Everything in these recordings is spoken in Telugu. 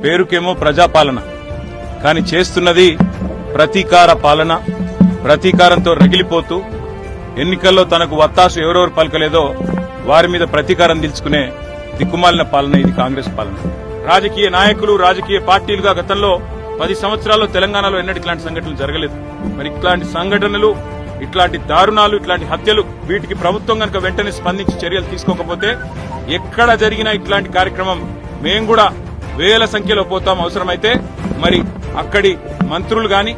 పేరుకేమో ప్రజాపాలన, కానీ చేస్తున్నది ప్రతీకార పాలన. ప్రతీకారంతో రగిలిపోతూ ఎన్నికల్లో తనకు వత్తాసు ఎవరెవరు పలకలేదో వారి మీద ప్రతీకారం తీర్చుకునే దిక్కుమాలిన పాలన ఇది కాంగ్రెస్ పాలన. రాజకీయ నాయకులు, రాజకీయ పార్టీలుగా గతంలో 10 సంవత్సరాల్లో తెలంగాణలో ఎన్నటి ఇట్లాంటి సంఘటనలు జరగలేదు. మరి ఇట్లాంటి సంఘటనలు, ఇట్లాంటి దారుణాలు, ఇట్లాంటి హత్యలు, వీటికి ప్రభుత్వం కనుక వెంటనే స్పందించి చర్యలు తీసుకోకపోతే ఎక్కడ జరిగినా ఇట్లాంటి కార్యక్రమం మేం కూడా వేల సంఖ్యలో పోతాం. అవసరమైతే మరి అక్కడి మంత్రులు గాని,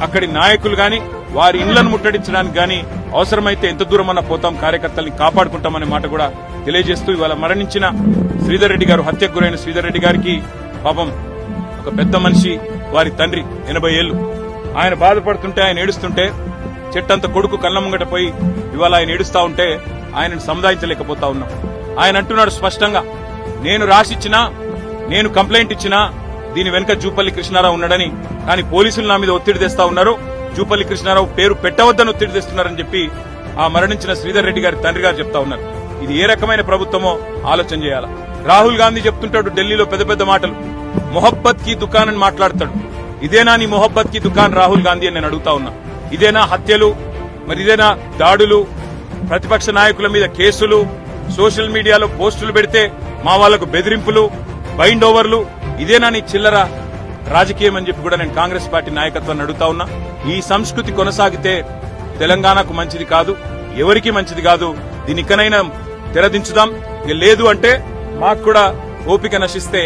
అక్కడి నాయకులు గాని వారి ఇళ్లను ముట్టడించడానికి గాని అవసరమైతే ఎంత దూరమన్నా పోతాం, కార్యకర్తల్ని కాపాడుకుంటామనే మాట కూడా తెలియజేస్తూ ఇవాళ మరణించిన శ్రీధర్ రెడ్డి గారు, హత్యకు గురైన శ్రీధర్ రెడ్డి గారికి పాపం ఒక పెద్ద మనిషి, వారి తండ్రి 80 ఏళ్లు, ఆయన బాధపడుతుంటే, ఆయన ఏడుస్తుంటే చెట్టంత కొడుకు కళ్ళ ముంగట పోయి ఇవాళ ఆయన ఏడుస్తా ఉంటే ఆయనను సముదాయించలేకపోతా ఉన్నాం. ఆయన అంటున్నాడు స్పష్టంగా, నేను రాసిచ్చినా, నేను కంప్లైంట్ ఇచ్చినా దీని వెనుక జూపల్లి కృష్ణారావు ఉన్నాడని, కానీ పోలీసులు నా మీద ఒత్తిడి తెస్తా ఉన్నారు, జూపల్లి కృష్ణారావు పేరు పెట్టవద్దని ఒత్తిడి తెస్తున్నారని చెప్పి ఆ మరణించిన శ్రీధర్ రెడ్డి గారి తండ్రి గారు చెప్తా ఉన్నారు. ఇది ఏ రకమైన ప్రభుత్వమో ఆలోచన చేయాలా. రాహుల్ గాంధీ చెప్తుంటాడు ఢిల్లీలో పెద్ద పెద్ద మాటలు, మొహబ్బత్ కి దుకాన్ అని మాట్లాడతాడు. ఇదేనా నీ మొహబ్బత్ కి దుకాన్ రాహుల్ గాంధీ అని నేను అడుగుతా ఉన్నా. ఇదేనా హత్యలు, మరి ఇదేనా దాడులు, ప్రతిపక్ష నాయకుల మీద కేసులు, సోషల్ మీడియాలో పోస్టులు పెడితే మా వాళ్లకు బెదిరింపులు, బైండ్ ఓవర్లు, ఇదేనా నీ చిల్లర రాజకీయం అని చెప్పి కూడా నేను కాంగ్రెస్ పార్టీ నాయకత్వాన్ని అడుగుతా ఉన్నా. ఈ సంస్కృతి కొనసాగితే తెలంగాణకు మంచిది కాదు, ఎవరికీ మంచిది కాదు. దీని ఇకనైనా తెరదించుదాం. ఇక లేదు అంటే మాకు కూడా ఓపిక నశిస్తే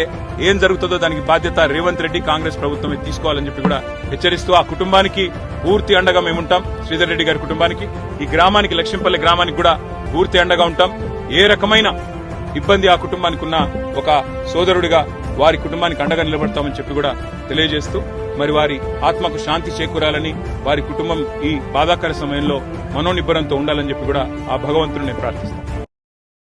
ఏం జరుగుతుందో దానికి బాధ్యత రేవంత్ రెడ్డి, కాంగ్రెస్ ప్రభుత్వమే తీసుకోవాలని చెప్పి కూడా హెచ్చరిస్తూ ఆ కుటుంబానికి పూర్తి అండగా మేముంటాం. శ్రీధర్ రెడ్డి గారి కుటుంబానికి, ఈ గ్రామానికి, లక్ష్మీపల్లి గ్రామానికి కూడా పూర్తి అండగా ఉంటాం. ఏ రకమైన ఇబ్బంది ఆ కుటుంబానికి ఉన్న ఒక సోదరుడిగా వారి కుటుంబానికి అండగా నిలబడతామని చెప్పి కూడా తెలియజేస్తూ మరి వారి ఆత్మకు శాంతి చేకూరాలని, వారి కుటుంబం ఈ బాధాకర సమయంలో మనోనిబ్బరంతో ఉండాలని చెప్పి కూడా ఆ భగవంతుడిని ప్రార్థిస్తాం.